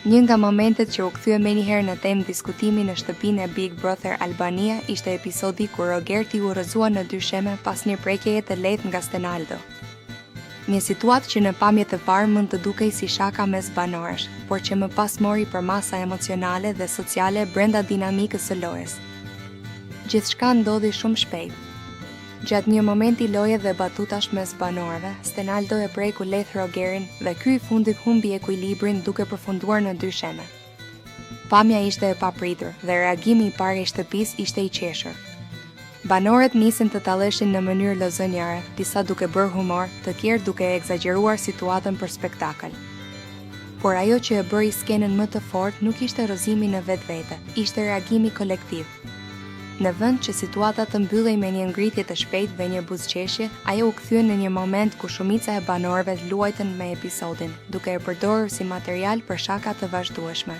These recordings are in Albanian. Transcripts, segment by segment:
Një nga momentet që u kthye menjëherë në temë diskutimi në shtëpinë e Big Brother Albania ishte episodi kur Rogerti u rrëzua në dysheme pas një prekjeje të lehtë nga Stenaldo. Një situatë që në pamje të parë mund të dukej si shaka mes banorësh, por që më pas mori për masa emocionale dhe sociale brenda dinamikës së lojës. Gjithçka ndodhi shumë shpejt. Gjatë një momenti loje dhe batutash mes banorëve, Stenaldo e preku lehtë Rogerin dhe ky i fundit humbi ekuilibrin duke përfunduar në dysheme. Pamja ishte e papritur dhe reagimi i parë i shtëpisë ishte i qeshur. Banorët nisën të talleshin në mënyrë lozënjare, disa duke bërë humor, të tjerë duke egzageruar situatën për spektakël. Por ajo që e bëri skenën më të fortë nuk ishte rrëzimi në vetvete, ishte reagimi kolektiv. Në vend që situata të mbyllej me një ngritje të shpejtë dhe një buzëqeshje, ajo u kthye në një moment ku shumica e banorëve luajtën me episodin, duke e përdorur si material për shaka të vazhdueshme.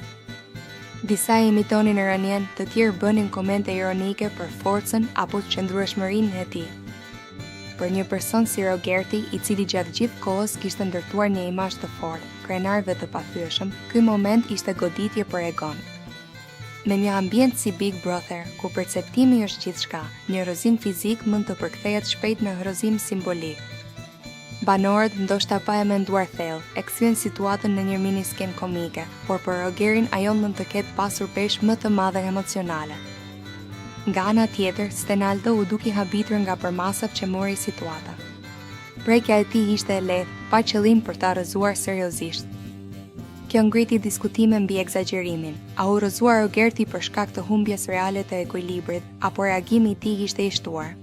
Disa e imitonin rënien, të tjerë bënin komente ironike për forcën apo qëndrueshmërinë e tij. Për një person si Rogerti, i cili gjatë gjithë kohës kishte ndërtuar një imazh të fortë, krenar dhe të pathyeshëm, ky moment ishte goditje për egon. Në një ambient si Big Brother, ku perceptimi është gjithçka, një rrëzim fizik mund të përkthehet shpejt në rrëzim simbolik. Banorët ndoshta pa e menduar thellë, e kthyen situatën në një minisken komike, por për Rogerin ajo mund të ketë pasur peshë më të madhe emocionale. Nga ana tjetër, Stenaldo u duki habitur nga përmasat që mori situata. Prekja e tij ishte e lehtë, pa qëllim për ta rrëzuar seriozisht. Kjo ngriti diskutime mbi egzagerimin. A u rrëzua Rogerti për shkak të humbjes reale të ekuilibrit, apo reagimi i tij ishte i shtuar?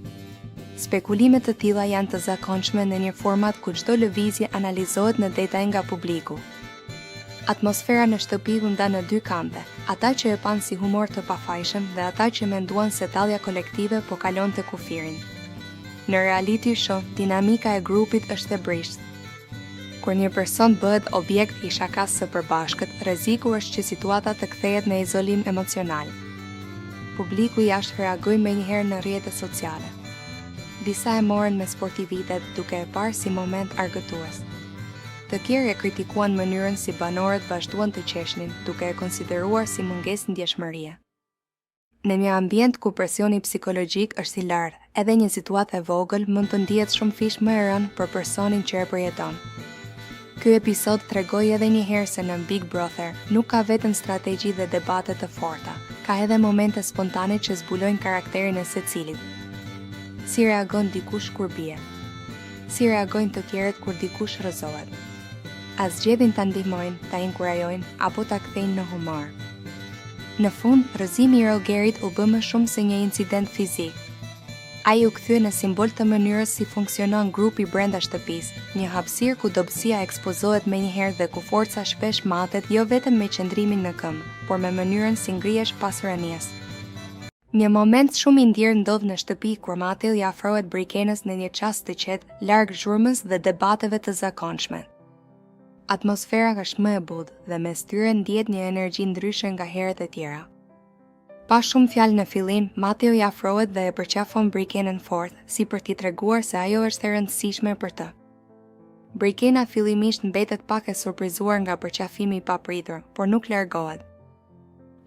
Spekulimet të tilla janë të zakonshme në një format ku çdo lëvizje analizohet në detaj nga publiku. Atmosfera në shtëpi u nda në dy kampe, ata që e panë si humor të pafajshëm dhe ata që menduan se tallja kolektive po kalonte kufirin. Në reality show, dinamika e grupit është e brisht. Kur një person bëhet objekt i shakas së përbashkët, rreziku është që situata të kthehet në izolim emocional. Publiku jashtë reagoi menjëherë në rrjetet sociale. Disa e morën me sportivitet duke e parë si moment argëtues. Të tjerë e kritikuan mënyrën si banorët vazhduan të qeshnin, duke e konsideruar si mungesë ndjeshmërie. Në një ambient ku presioni psikologjik është i lartë, edhe një situatë e vogël mund të ndihet shumë fish më e rënë për personin që e përjeton. Ky episod tregoi edhe një herë se në Big Brother nuk ka vetëm strategji dhe debate të forta, ka edhe momente spontane që zbulojnë karakterin e secilit. Si reagon dikush kur bie? Si reagojnë të tjerët kur dikush rrëzohet? A zgjedhin ta ndihmojnë, ta inkurajojnë apo ta kthejnë në humor? Në fund, rrëzimi i Rogerit u bë më shumë se një incident fizik. Ai u kthye në simbol të mënyrës si funksionon grupi brenda shtëpisë, një hapësirë ku dobësia ekspozohet menjëherë dhe ku forca shpesh matet jo vetëm me qëndrimin në këmbë, por me mënyrën si ngrihesh pas rënies. Një moment shumë i ndjerë ndodh në shtëpi kur Mateu i afrohet Brikenës në një çast të qetë, larg zhurmës dhe debateve të zakonshme. Atmosfera është më e butë dhe mes tyre ndihet një energji ndryshe nga herët e tjera. Pa shumë fjalë në fillim, Mateu i afrohet dhe e përqafon Brikenën fort, si për t'i treguar se ajo është e rëndësishme për të. Brikena fillimisht mbetet pak e surprizuar nga përqafimi i papritur, por nuk largohet.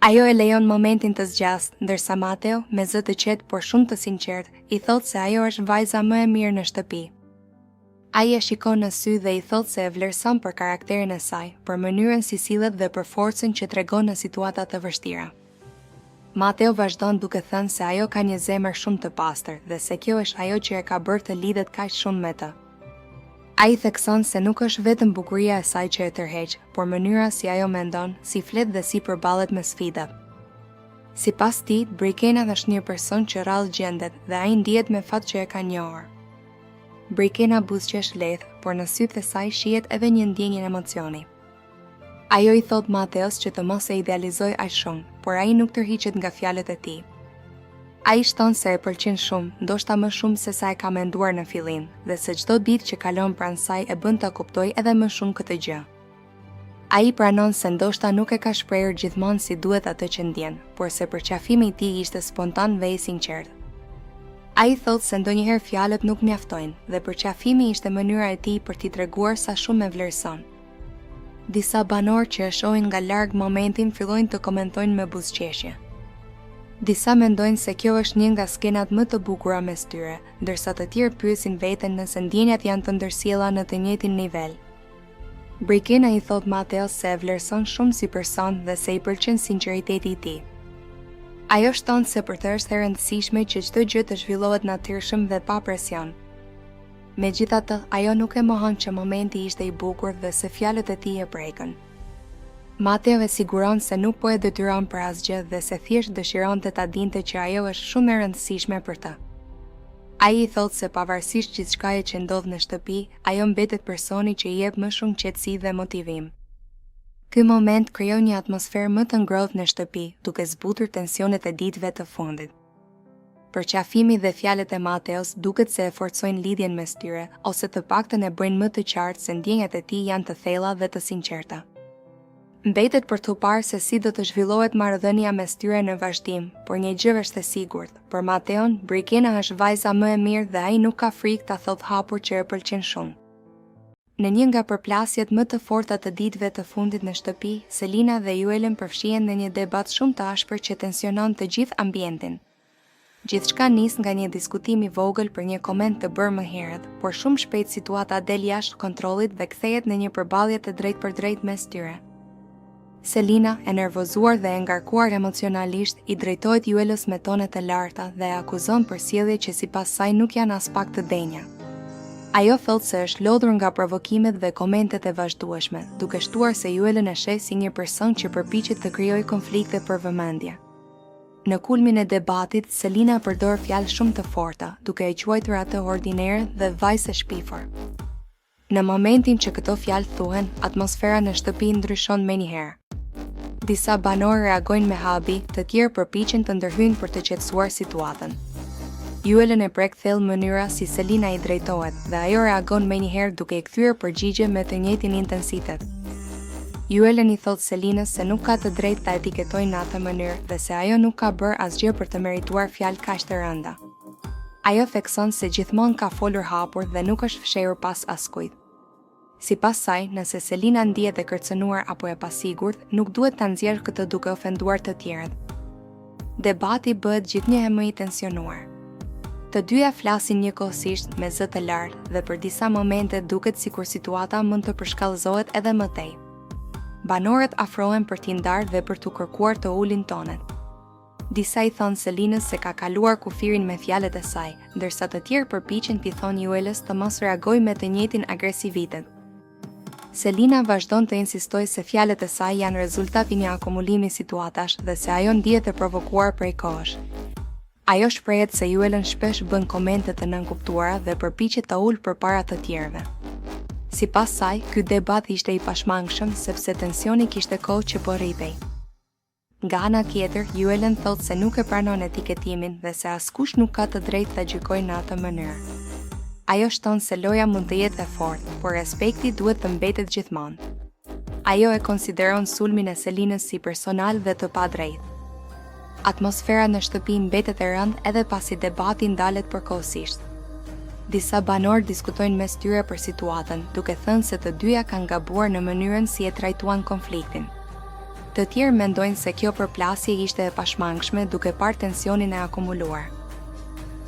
Ajo e lejon momentin të zgjasë, ndërsa Mateu, me zë të qetë por shumë të sinqert, i thotë se ajo është vajza më e mirë në shtëpi. Ai e shikon në sy dhe i thotë se e vlerëson për karakterin e saj, për mënyrën si sillet dhe për forcën që tregon në situata të vështira. Mateu vazhdon duke thënë se ajo ka një zemër shumë të pastër dhe se kjo është ajo që e ka bërë të lidhet kaq shumë me të. Ai thekson se nuk është vetëm bukuria e saj që e tërheq, por mënyra si ajo mendon, si flet dhe si përballet me sfidat. Sipas tij, Brikena është një person që rrallë gjendet dhe ai ndihet me fat që e ka njohur. Brikena buzëqesh lehtë, por në sytë e saj shihet edhe një ndjenjë emocioni. Ajo i thot Mateos që të mos e idealizoj aq shumë, por ai nuk tërhiqet nga fjalët e tij. Ai shton se e pëlqen shumë, ndoshta më shumë se sa e ka menduar në fillim, dhe se çdo ditë që kalon pranë saj e bën ta kuptojë edhe më shumë këtë gjë. Ai pranon se ndoshta nuk e ka shprehur gjithmonë si duhet atë që ndjen, por se përqafimi i tij ishte spontan dhe i sinqert. Ai thotë se ndonjëherë fjalët nuk mjaftojnë dhe përqafimi ishte mënyra e tij për t'i treguar sa shumë e vlerëson. Disa banor që e shohin nga larg momentin fillojnë të komentojnë me buzëqeshje. Disa mendojnë se kjo është një nga skenat më të bukura mes tyre, ndërsa të tjerë pyesin veten nëse ndjenjat janë të ndërsjella në të njëjtin nivel. Brikina i thot Mateos se e vlerëson shumë si person dhe se i pëlqen sinqeriteti i tij. Ajo shton se për të është e rëndësishme që çdo gjë të zhvillohet natyrshëm dhe pa presion. Megjithatë, ajo nuk e mohon që momenti ishte i bukur dhe se fjalët e tij e prekën. Mateo e siguron se nuk po e detyron për asgjë dhe se thjesht dëshironte ta dinte që ajo është shumë e rëndësishme për të. Ai i thotë se pavarësisht gjithçkaje që ndodh në shtëpi, ajo mbetet personi që i jep më shumë qetësi dhe motivim. Ky moment krijon një atmosferë më të ngrohtë në shtëpi, duke zbutur tensionet e ditëve të fundit. Përqafimi dhe fjalët e Mateos duket se e forcojnë lidhjen mes tyre, ose të paktën e bëjnë më të qartë se ndjenjat e tij janë të thella dhe të sinqerta. Mbetet për të parë se si do të zhvillohet marrëdhënia mes tyre në vazhdim, por një gjë është e sigurt, për Mateon, Brikina është vajza më e mirë dhe ai nuk ka frikë ta thotë hapur që e pëlqen shumë. Në një nga përplasjet më të forta të ditëve të fundit në shtëpi, Selina dhe Juelen përfshihen në një debat shumë të ashpër që tensionon të gjithë ambientin. Gjithçka nis nga një diskutim i vogël për një koment të bërë më herët, por shumë shpejt situata del jashtë kontrollit dhe kthehet në një përballje të drejtpërdrejtë mes tyre. Selina, e nervozuar dhe e ngarkuar emocionalisht, i drejtohet Juelës me tone të larta dhe e akuzon për sjellje që sipas saj nuk janë as pak të denja. Ajo thotë se është lodhur nga provokimet dhe komentet e vazhdueshme, duke shtuar se Juelen e sheh si një person që përpiqet të krijojë konflikte për vëmendje. Në kulmin e debatit, Selina përdor fjalë shumë të forta, duke e quajtur atë ordinere dhe vajzë e shpifur. Në momentin që këto fjalë thuhen, atmosfera në shtëpi ndryshon menjëherë. Disa banorë reagojnë me habi, të tjerë përpiqen të ndërhyjnë për të qetësuar situatën. Juelen e prek thellë mënyra si Selina i drejtohet dhe ajo reagon menjëherë duke i kthyer përgjigje me të njëjtin intensitet. Juelen i thot Selinës se nuk ka të drejtë ta etiketojë në atë mënyrë dhe se ajo nuk ka bërë asgjë për të merituar fjalë kaq të rënda. Ajo thekson se gjithmonë ka folur hapur dhe nuk është fshehur pas askujt. Sipas saj, nëse Selina ndihet e kërcënuar apo e pasigurt, nuk duhet ta nxjerrë këtë duke ofenduar të tjerët. Debati bëhet gjithnjëherë më i tensionuar. Të dyja flasin njëkohësisht me zë të lartë dhe për disa momente duket sikur situata mund të përshkallëzohet edhe më tej. Banorët afrohen për t'i ndarë dhe për t'u kërkuar të ulin tonet. Disa i thonë Selinës se ka kaluar kufirin me fjalët e saj, ndërsa të tjerë përpiqen t'i thonë Juelës të mos reagojë me të njëjtin agresivitet. Selina vazhdon të insistojë se fjalët e saj janë rezultati një akumulimi situatash dhe se ajo ndihet e provokuar prej kohësh. Ajo shprehet se Juelen shpesh bën komente të nënkuptuara dhe përpiqet të ulë përpara të tjerëve. Sipas saj, ky debat ishte i pashmangshëm sepse tensioni kishte kohë që po rritej. Nga ana tjetër, Juelen thotë se nuk e pranon etiketimin dhe se askush nuk ka të drejtë ta gjykojë në atë mënyrë. Ajo shton se loja mund të jetë e fortë, por respekti duhet të mbetet gjithmonë. Ajo e konsideron sulmin e Selinës si personal dhe të padrejtë. Atmosfera në shtëpi mbetet e rëndë edhe pasi debati ndalet përkohësisht. Disa banorë diskutojnë mes tyre për situatën, duke thënë se të dyja kanë gabuar në mënyrën si e trajtuan konfliktin. Të tjerë mendojnë se kjo përplasje ishte e pashmangshme duke parë tensionin e akumuluar.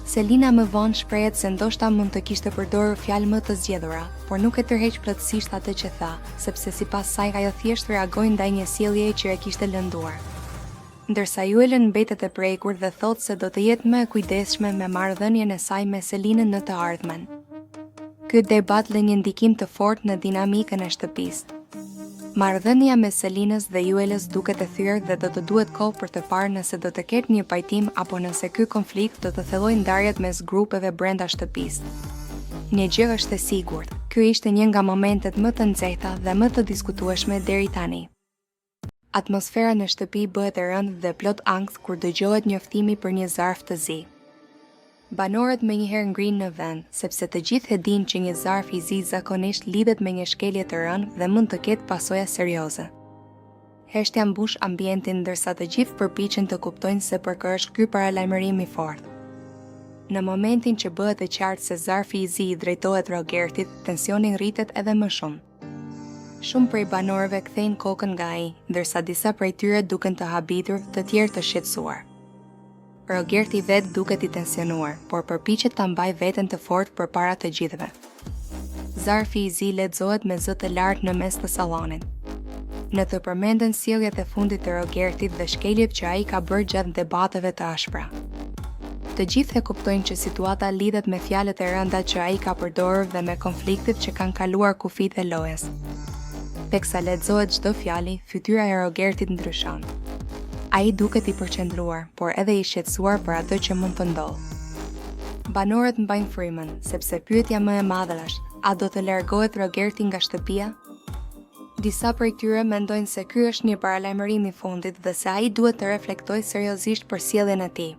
Selina më vonë shprehet se ndoshta mund të kishte përdorur fjalë më të zgjedhura, por nuk e tërheq plotësisht atë që tha, sepse sipas saj ajo thjesht reagoi ndaj një sjelljeje që e kishte lënduar. Ndërsa Juelen mbetet e prekur dhe thotë se do të jetë më e kujdesshme me marrëdhënien e saj me Selinën në të ardhmen. Ky debat lë një ndikim të fortë në dinamikën e shtëpisë. Marrëdhënia me Selinës dhe Juelës duket e thyrë dhe do të duhet kohë për të parë nëse do të ketë një pajtim apo nëse ky konflikt do të thellojë ndarjet mes grupeve brenda shtëpisë. Një gjë është e sigurt, ky ishte një nga momentet më të nxehta dhe më të diskutueshme deri tani. Atmosfera në shtëpi bëhet e rëndë dhe plot ankth kur dëgjohet njoftimi për një zarf të zi. Banorët menjëherë ngrihen në vend, sepse të gjithë e dinë që një zarf i zi zakonisht lidhet me një shkelje të rënë dhe mund të ketë pasoja serioze. Heshtja mbush ambientin ndërsa të gjithë përpiqen të kuptojnë se për kë është ky paralajmërim i fortë. Në momentin që bëhet e qartë se zarfi i zi i drejtohet Rogertit, tensioni rritet edhe më shumë. Shumë prej banorëve kthejnë kokën nga ai, ndërsa disa prej tyre duken të habitur, të tjerë të shqetësuar. Rogerti vetë duket i tensionuar, por përpiqet ta mbajë veten të fortë përpara të gjithëve. Zarfi i zi lexohet me zë të lartë në mes të sallonit. Në të përmenden sjelljet e fundit të Rogertit dhe shkeljet që ai ka bërë gjatë debateve të ashpra. Të gjithë e kuptojnë që situata lidhet me fjalët e rënda që ai ka përdorur dhe me konfliktet që kanë kaluar kufijtë e lojës. Teksa lexohet çdo fjali, fytyra e Rogertit ndryshon. Ai duket i përqendruar, por edhe i shqetësuar për atë që mund të ndodhë. Banorët mbajnë frymën, sepse pyetja më e madhe është: a do të largohet Rogerti nga shtëpia? Disa prej tyre mendojnë se ky është një paralajmërim i fundit dhe se ai duhet të reflektojë seriozisht për sjelljen e tij.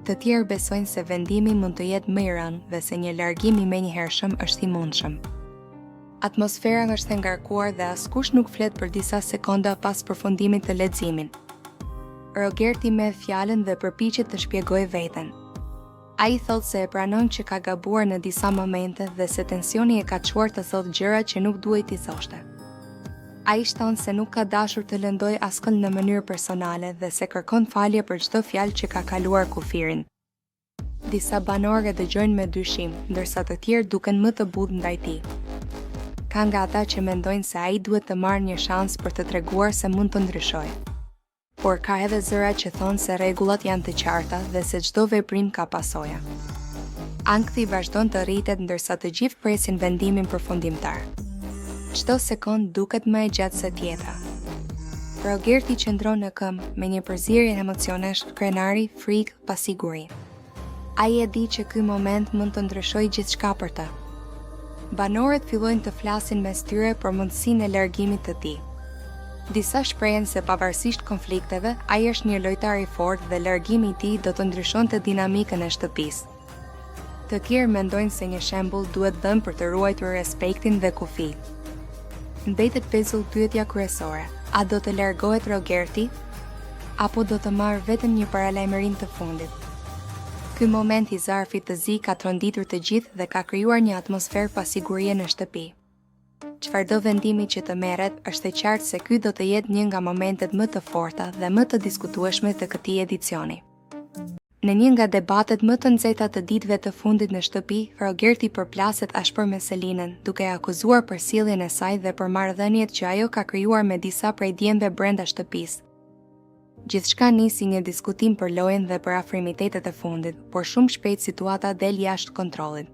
Të tjerë besojnë se vendimi mund të jetë më i rënë dhe se një largim i menjëhershëm është i mundshëm. Atmosfera është e ngarkuar dhe askush nuk flet për disa sekonda pas përfundimit të leximit. Rogerti merr fjalën dhe përpiqet të shpjegojë veten. Ai thotë se e pranon që ka gabuar në disa momente dhe se tensioni e ka çuar të thotë gjëra që nuk duhej t'i thoshte. Ai shton se nuk ka dashur të lëndojë askënd në mënyrë personale dhe se kërkon falje për çdo fjalë që ka kaluar kufirin. Disa banorë dëgjojnë me dyshim, ndërsa të tjerë duken më të butë ndaj tij. Ka nga ata që mendojnë se ai duhet të marrë një shans për të treguar se mund të ndryshojë. Por ka edhe zëra që thonë se rregullat janë të qarta dhe se çdo veprim ka pasoja. Ankthi vazhdon të rritet ndërsa të gjithë presin vendimin përfundimtar. Çdo sekond duket më e gjatë se tjetra. Rogerti qëndron në këmbë me një përzierje emocionesh, krenari, frikë, pasiguri. Ai e di që ky moment mund të ndryshojë gjithçka për të. Banorët fillojnë të flasin mes tyre për mundësinë e largimit të tij. Disa shprehen se pavarësisht konflikteve, ai është një lojtar i fortë dhe largimi i tij do të ndryshonte dinamikën e shtëpisë. Të tjerë mendojnë se një shembull duhet dhënë për të ruajtur respektin dhe kufitë. Mbetet pezull pyetja kryesore: a do të largohet Rogerti? Apo do të marrë vetëm një paralajmërim të fundit? Ky moment i zarfit të zi ka tronditur të gjithë dhe ka krijuar një atmosferë pasigurie në shtëpi. Çfarëdo vendimi që të merret, është e qartë se ky do të jetë një nga momentet më të forta dhe më të diskutueshme të këtij edicioni. Në një nga debatet më të nxehta të ditëve të fundit në shtëpi, Rogerti përplaset ashpër me Selinën, duke e akuzuar për sjelljen e saj dhe për marrëdhëniet që ajo ka krijuar me disa prej djemve brenda shtëpisë. Gjithçka nisi një diskutim për lojën dhe për afrimitetet e fundit, por shumë shpejt situata del jashtë kontrollit.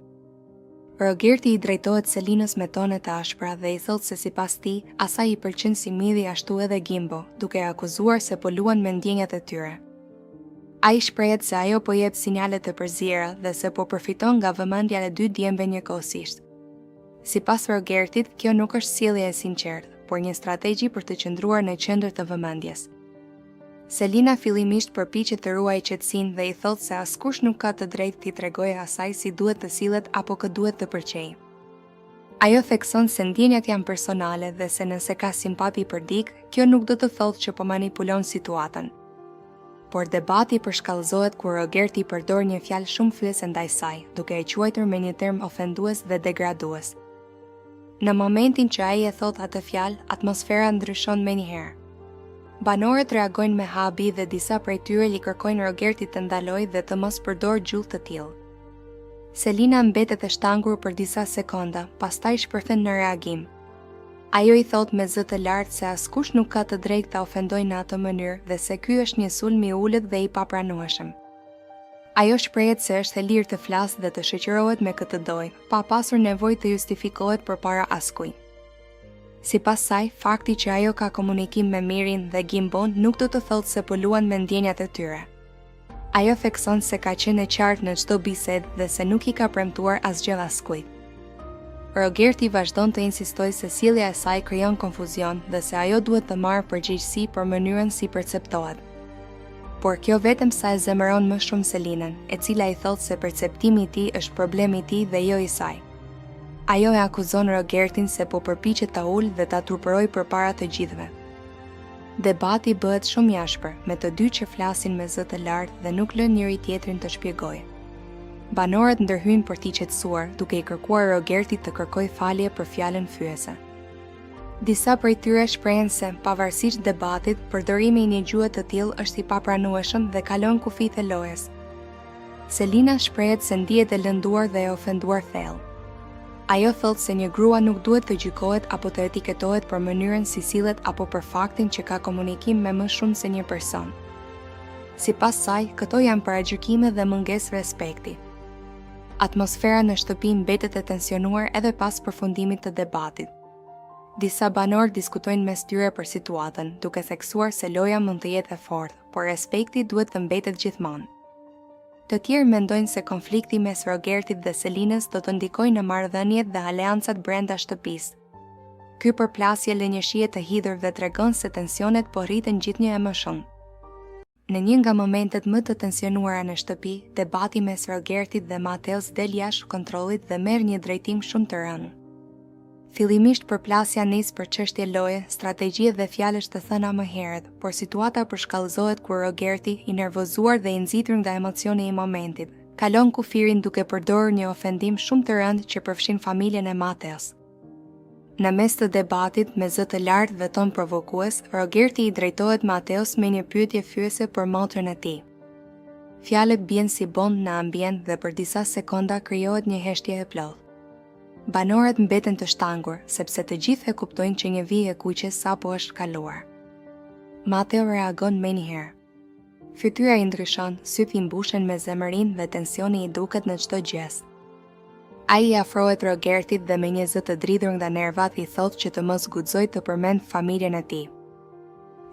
Rogerti i drejtohet Selinës me tone të ashpra dhe i thotë se sipas tij, asaj i pëlqen si midhi ashtu edhe Gimbo, duke e akuzuar se po luan me ndjenjat e tyre. Ai shprehet se ajo po jep sinjale të përziera dhe se po përfiton nga vëmendja e dy djemve njëkohësisht. Sipas Rogertit, kjo nuk është sjellje e sinqertë, por një strategji për të qëndruar në qendër të vëmendjes. Selina fillimisht përpiqet të ruajë qetësinë dhe i thotë se askush nuk ka të drejtë t'i tregojë asaj si duhet të sillet apo kë duhet të përqejë. Ajo thekson se ndjenjat janë personale dhe se nëse ka simpati për dikë, kjo nuk do të thotë që po manipulon situatën. Por debati përshkallëzohet kur Rogerti përdor një fjalë shumë fyese ndaj saj, duke e quajtur me një term ofendues dhe degradues. Në momentin që ai e thot atë fjalë, atmosfera ndryshon menjëherë. Banorët reagojnë me habi dhe disa prej tyre i kërkojnë Rogertit të ndalojë dhe të mos përdor gjuhë të tillë. Selina mbetet e shtangur për disa sekonda, pastaj shpërthen në reagim. Ajo i thot me zë të lartë se askush nuk ka të drejtë ta ofendojë në atë mënyrë dhe se ky është një sulm i ulët dhe i papranueshëm. Ajo shprehet se është e lirë të flasë dhe të shoqërohet me këtë dojë, pa pasur nevojë të justifikohet përpara askujt. Sipas saj, fakti që ajo ka komunikim me Mirin dhe Gimbon nuk do të thotë se po luan me ndjenjat e tyre. Ajo thekson se ka qenë e qartë në çdo bisedë dhe se nuk i ka premtuar asgjë askujt. Rogerti vazhdon të insistojë se sjellja e saj krijon konfuzion dhe se ajo duhet të marrë përgjegjësi për mënyrën si perceptohet. Por kjo vetëm sa e zemëron më shumë Selinën, e cila i thotë se perceptimi i tij është problemi i tij dhe jo i saj. Ajo e akuzon Rogertin se po përpiqet ta ulë dhe ta turpërojë përpara të gjithëve. Debati bëhet shumë i ashpër, me të dy që flasin me zë të lartë dhe nuk lën njëri tjetrin të shpjegojë. Banorët ndërhyjnë për t'i qetësuar, duke i kërkuar Rogertit të kërkojë falje për fjalën fyese. Disa prej tyre shprehen se, pavarësisht debatit, përdorimi i një gjuhë të tillë është i papranueshëm dhe kalon kufijtë e lojës. Selina shprehet se ndihet e lënduar dhe e ofenduar thellë. Ajo thotë se një grua nuk duhet të gjykohet apo të etiketohet për mënyrën si sillet apo për faktin që ka komunikim me më shumë se një person. Sipas saj, këto janë paragjykime dhe mungesë respekti. Atmosfera në shtëpi mbetet e tensionuar edhe pas përfundimit të debatit. Disa banor diskutojnë mes tyre për situatën, duke theksuar se loja mund të jetë e fortë, por respekti duhet të mbetet gjithmonë. Të tjerë mendojnë se konflikti mes Rogertit dhe Selinës do të ndikojë në marrëdhëniet dhe aleancat brenda shtëpisë. Ky përplasje lë një shije të hidhur dhe tregon se tensionet po rriten gjithnjë e më shumë. Në një nga momentet më të tensionuara në shtëpi, debati mes Rogertit dhe Mateos del jashtë kontrollit dhe merr një drejtim shumë të rënë. Fillimisht përplasja nis për çështje loje, strategji dhe fjalësh të thëna më herët, por situata përshkallëzohet kur Rogerti, i nervozuar dhe i nxitur nga emocioni i momentit, kalon kufirin duke përdorur një ofendim shumë të rëndë që përfshin familjen e Mateos. Në mes të debatit, me zë të lartë dhe ton provokues, Rogerti i drejtohet Mateos me një pyetje fyese për motrën e tij. Fjalët bien si bomb në ambient dhe për disa sekonda krijohet një heshtje e plotë. Banorët mbeten të shtangur, sepse të gjithë e kuptojnë që një vijë e kuqe sapo është kaluar. Mateo reagon menjëherë. Fytyra i ndryshon, sytë i mbushen me zemërinë dhe tensioni i duket në çdo gjest. Ai i afrohet Rogertit dhe me një zë të dridhur nga nervat i thotë që të mos guxojë të përmend familjen e tij.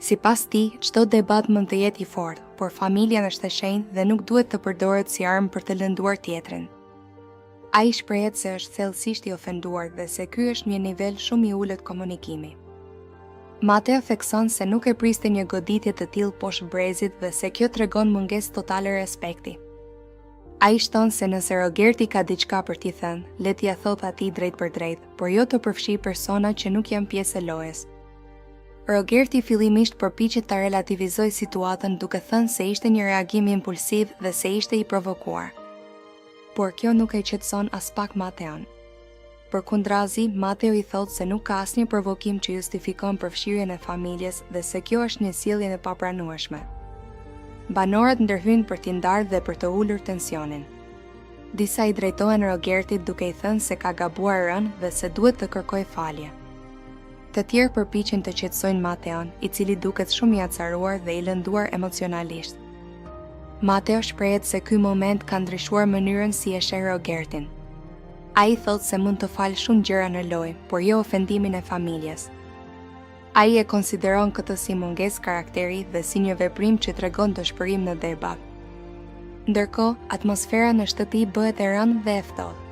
Sipas tij, çdo debat mund të jetë i fortë, por familja është e shenjtë dhe nuk duhet të përdoret si armë për të lënduar tjetrin. Ai shprehet se është thellësisht i ofenduar dhe se ky është një nivel shumë i ulët komunikimi. Mateo thekson se nuk e priste një goditje të tillë poshtë brezit dhe se kjo tregon mungesë totale respekti. Ai shton se nëse Rogerti ka diçka për t'i thënë, le t'ia thotë atij drejt për drejt, por jo të përfshijë persona që nuk janë pjesë e lojës. Rogerti fillimisht përpiqet ta relativizojë situatën duke thënë se ishte një reagim impulsiv dhe se ishte i provokuar. Por kjo nuk e qetëson as pak Mateon. Përkundrazi, Mateo i thotë se nuk ka asnjë provokim që justifikon përfshirjen e familjes dhe se kjo është një sjellje e papranueshme. Banorët ndërhyjnë për t'i ndarë dhe për të ulur tensionin. Disa i drejtohen Rogertit duke i thënë se ka gabuar rënë dhe se duhet të kërkojë falje. Të tjerë përpiqen të qetësojnë Mateon, i cili duket shumë i acaruar dhe i lënduar emocionalisht. Mateo shprehet se ky moment ka ndryshuar mënyrën si e sheh Rogertin. Ai thotë se mund të falë shumë gjëra në lojë, por jo ofendimin e familjes. Ai e konsideron këtë si mungesë karakteri dhe si një veprim që tregon dëshpërim në debat. Ndërkohë, atmosfera në shtëpi bëhet e rënë dhe e ftohtë.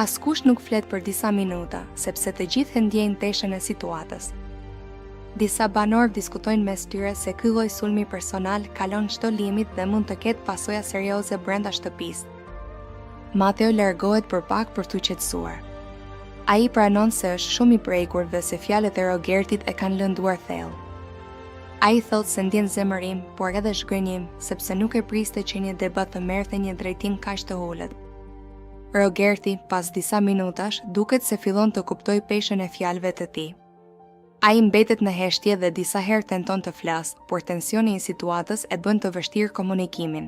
Askush nuk flet për disa minuta, sepse të gjithë ndjejnë teshën e situatës. Disa banor diskutojnë mes tyre se ky lloj sulmi personal kalon çdo limit dhe mund të ketë pasoja serioze brenda shtëpisë. Mateo largohet për pak për t'u qetësuar. Ai pranon se është shumë i prekur dhe se fjalët e Rogertit e kanë lënduar thellë. Ai thotë se ndjen zemërim, por edhe zhgënjim, sepse nuk e priste që një debat të merrte një drejtim kaq të ulët. Rogerti, pas disa minutash, duket se fillon të kuptojë peshën e fjalëve të tij. Ai mbetet në heshtje dhe disa herë tenton të flasë, por tensioni i situatës e bën të vështirë komunikimin.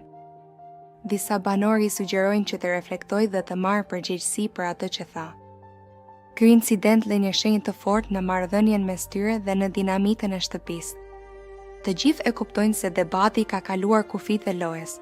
Disa banori sugjerojnë që të reflektojë dhe të marrë përgjegjësi për atë që tha. Ky incident lë një shenjë të fortë në marrëdhënien mes tyre dhe në dinamikën e shtëpisë. Të gjithë e kuptojnë se debati ka kaluar kufijtë e lojës.